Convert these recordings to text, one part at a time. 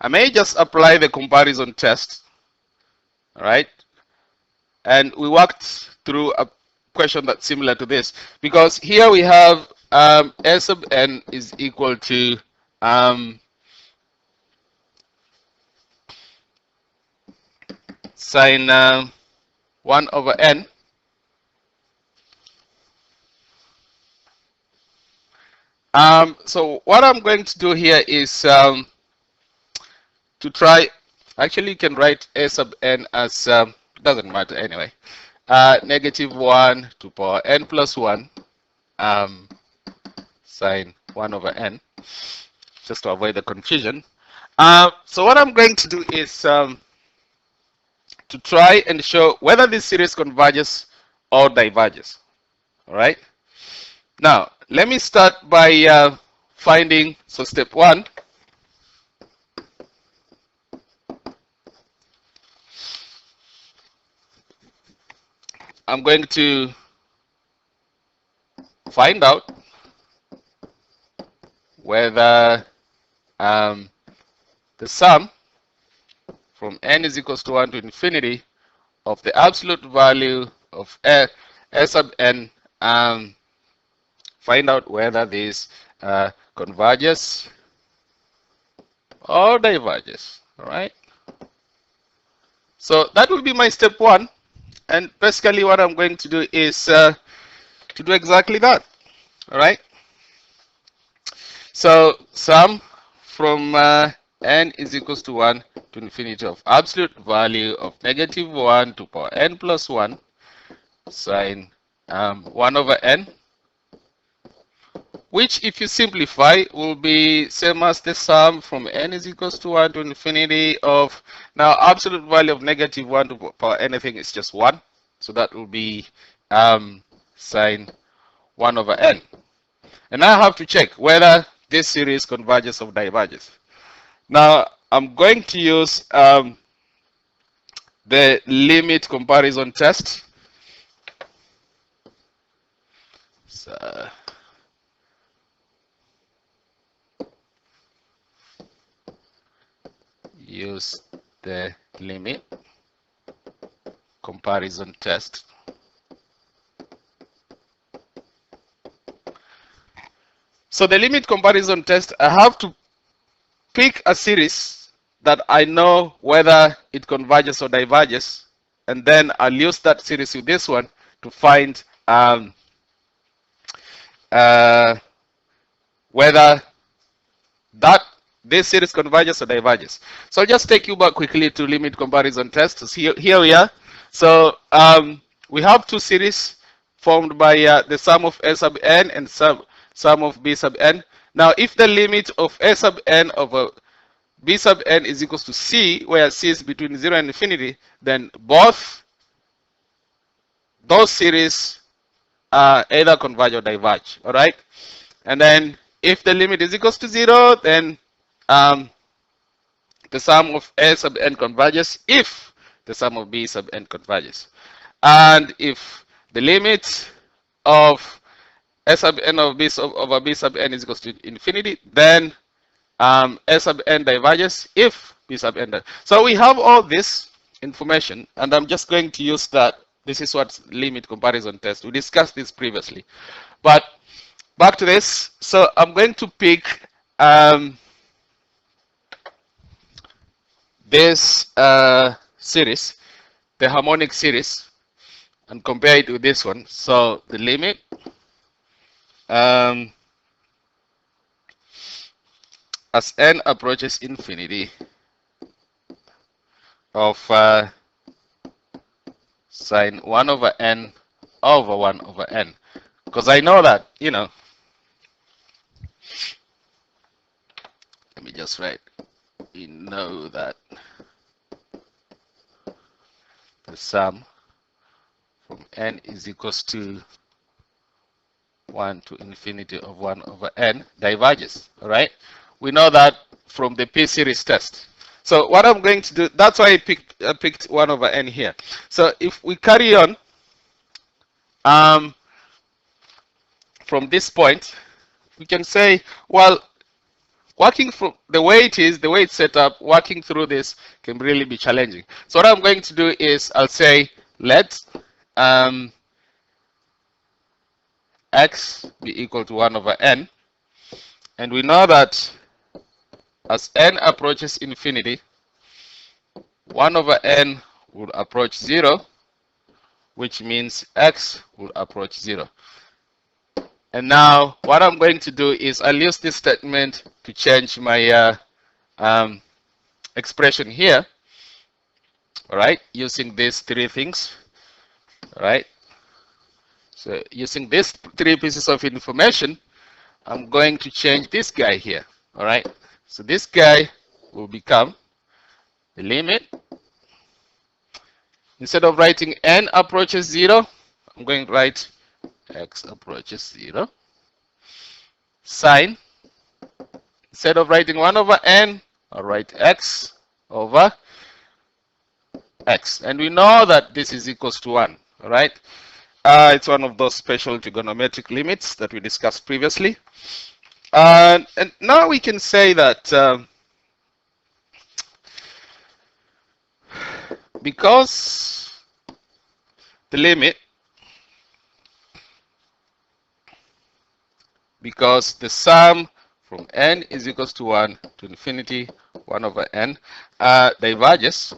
I may just apply the comparison test, all right? And we worked through a question that's similar to this, because here we have A sub n is equal to sine 1 over n. So what I'm going to do here is to try, actually you can write A sub n as, doesn't matter anyway, negative 1 to power n plus 1 sine 1 over n, just to avoid the confusion. So what I'm going to do is to try and show whether this series converges or diverges. All right. Now, let me start by finding, so step 1, I'm going to find out whether the sum from n is equals to 1 to infinity of the absolute value of a sub n, find out whether this converges or diverges. All right. So that will be my step 1. And basically what I'm going to do is to do exactly that. All right. So sum from n is equals to 1 to infinity of absolute value of negative 1 to power n plus 1 sine 1 over n, which if you simplify will be same as the sum from n is equals to 1 to infinity of, now absolute value of negative 1 to power anything is just 1, so that will be sine 1 over n. And now I have to check whether this series converges or diverges. Now I'm going to use the limit comparison test. So use the limit comparison test. So the limit comparison test, I have to pick a series that I know whether it converges or diverges, and then I'll use that series with this one to find whether this series converges or diverges. So I'll just take you back quickly to limit comparison tests. Here we are. So we have two series formed by the sum of a sub n and sum of b sub n. Now if the limit of a sub n over b sub n is equals to c, where c is between 0 and infinity, then both those series either converge or diverge. All right. And then if the limit is equals to 0, then the sum of a sub n converges if the sum of b sub n converges. And if the limit of a sub n of b sub over b sub n is equals to infinity, then a sub n diverges if b sub n does. So we have all this information, and I'm just going to use that. This is what limit comparison test. We discussed this previously. But back to this. So I'm going to pick this series, the harmonic series, and compare it with this one. So the limit as n approaches infinity of sine 1 over n over 1 over n. Because I know that, you know, let me just write, we know that the sum from n is equals to 1 to infinity of 1 over n diverges. All right. We know that from the P series test. So what I'm going to do, that's why I picked 1 over n here. So if we carry on from this point, we can say, well, working from the way it is, the way it's set up, working through this can really be challenging. So what I'm going to do is I'll say let x be equal to 1 over n. And we know that as n approaches infinity, 1 over n would approach 0, which means x will approach 0. And now what I'm going to do is I'll use this statement to change my expression here. All right, using these three things. All right, so using these three pieces of information, I'm going to change this guy here. All right, so this guy will become the limit. Instead of writing n approaches 0, I'm going to write x approaches 0. Sine. Instead of writing 1 over n, I'll write x over x. And we know that this is equals to 1. All right. It's one of those special trigonometric limits that we discussed previously. And now we can say that because the limit, because the sum from n is equals to 1 to infinity 1 over n diverges,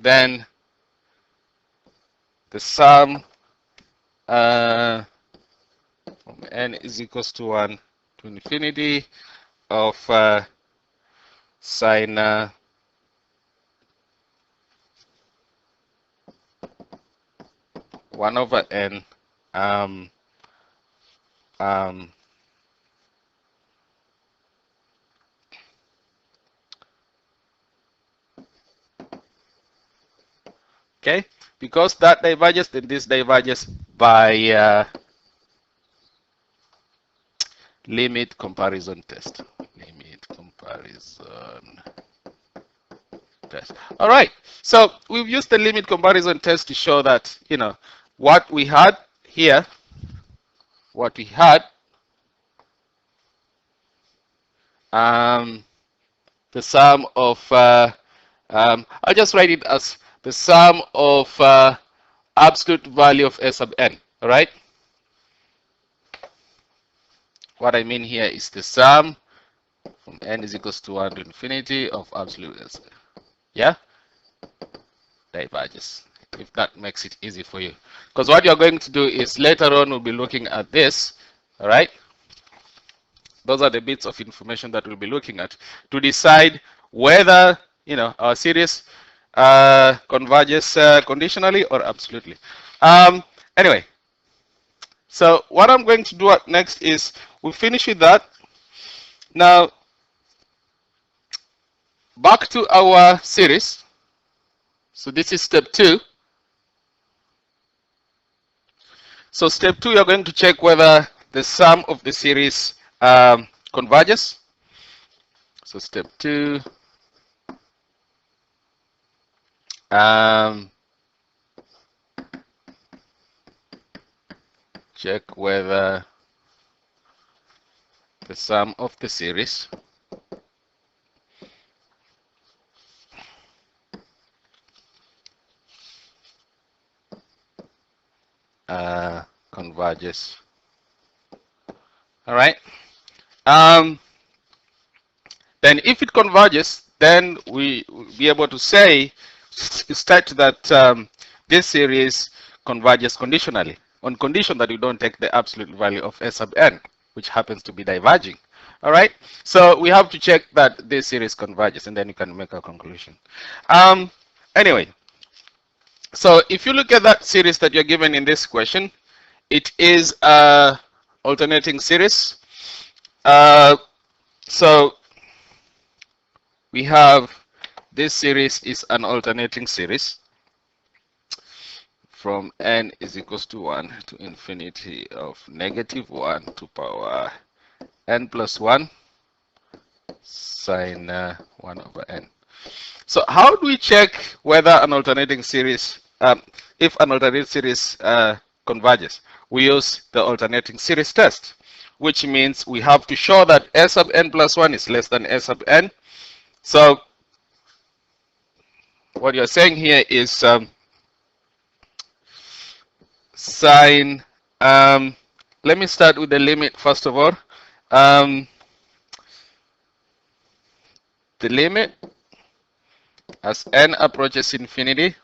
then the sum from n is equals to 1 to infinity of sine 1 over n okay, because that diverges, then this diverges by limit comparison test. Limit comparison test. All right. So we've used the limit comparison test to show that, you know, what we had here, what we had, the sum of, I'll just write it as the sum of absolute value of S sub n. All right. What I mean here is the sum from n is equals to 1 to infinity of absolute S. Yeah, diverges. If that makes it easy for you, because what you're going to do is later on we'll be looking at this. All right, those are the bits of information that we'll be looking at to decide whether, you know, our series converges conditionally or absolutely. Anyway, so what I'm going to do next is we'll finish with that. Now back to our series. So this is step 2. So step 2, you're going to check whether the sum of the series converges. So step 2, check whether the sum of the series converges. All right. Then if it converges, then we will be able to say, state that this series converges conditionally, on condition that you don't take the absolute value of S sub n, which happens to be diverging. All right. So we have to check that this series converges, and then you can make a conclusion. Anyway, so if you look at that series that you're given in this question, it is a alternating series. So we have this series is an alternating series from n is equals to 1 to infinity of -1 to power n plus 1 sine 1 over n. So how do we check whether an alternating series if an alternating series converges, we use the alternating series test, which means we have to show that S sub n plus 1 is less than S sub n. So what you're saying here is sine, let me start with the limit first of all. The limit as n approaches infinity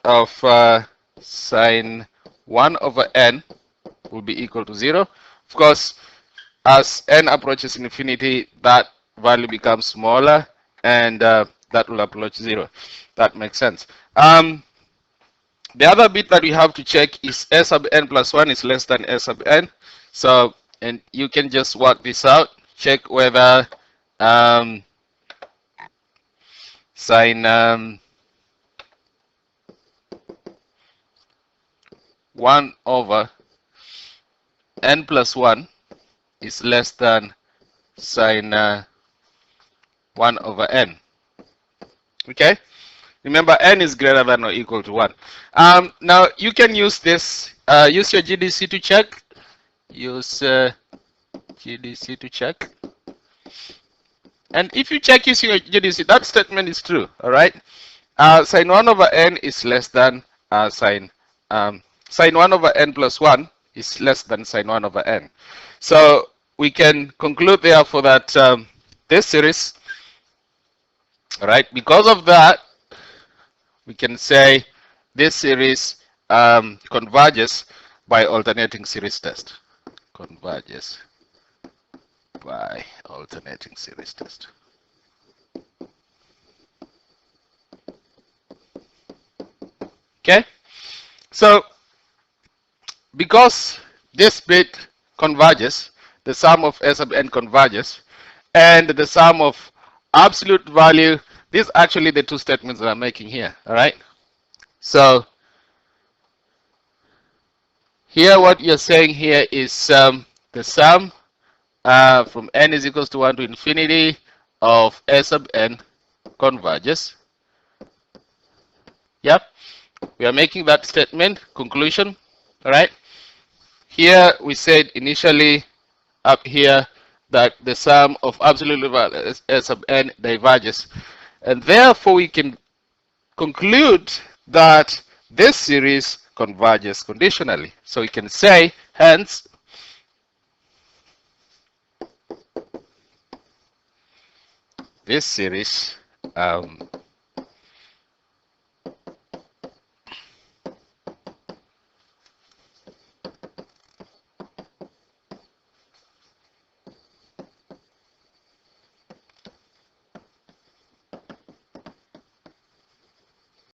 of sine 1 over n will be equal to 0. Of course, as n approaches infinity, that value becomes smaller, and that will approach 0. That makes sense. The other bit that we have to check is S sub n plus 1 is less than S sub n. So, and you can just work this out, check whether sine 1 over n plus 1 is less than sine 1 over n. Okay? Remember, n is greater than or equal to 1. Now, you can use this, use your GDC to check. Use GDC to check. And if you check using your GDC, that statement is true, all right? Sine 1 over n is less than sine 1 over n plus 1 is less than sine 1 over n. So we can conclude therefore that this series, all right, because of that, we can say this series converges by alternating series test. Converges by alternating series test. Okay, so because this bit converges, the sum of S sub n converges, and the sum of absolute value, these are actually the two statements that I'm making here, all right? So here what you're saying here is the sum from n is equals to 1 to infinity of S sub n converges. Yep, we are making that statement, conclusion, all right? Here we said initially up here that the sum of absolute value S sub n diverges, and therefore we can conclude that this series converges conditionally. So we can say, hence, this series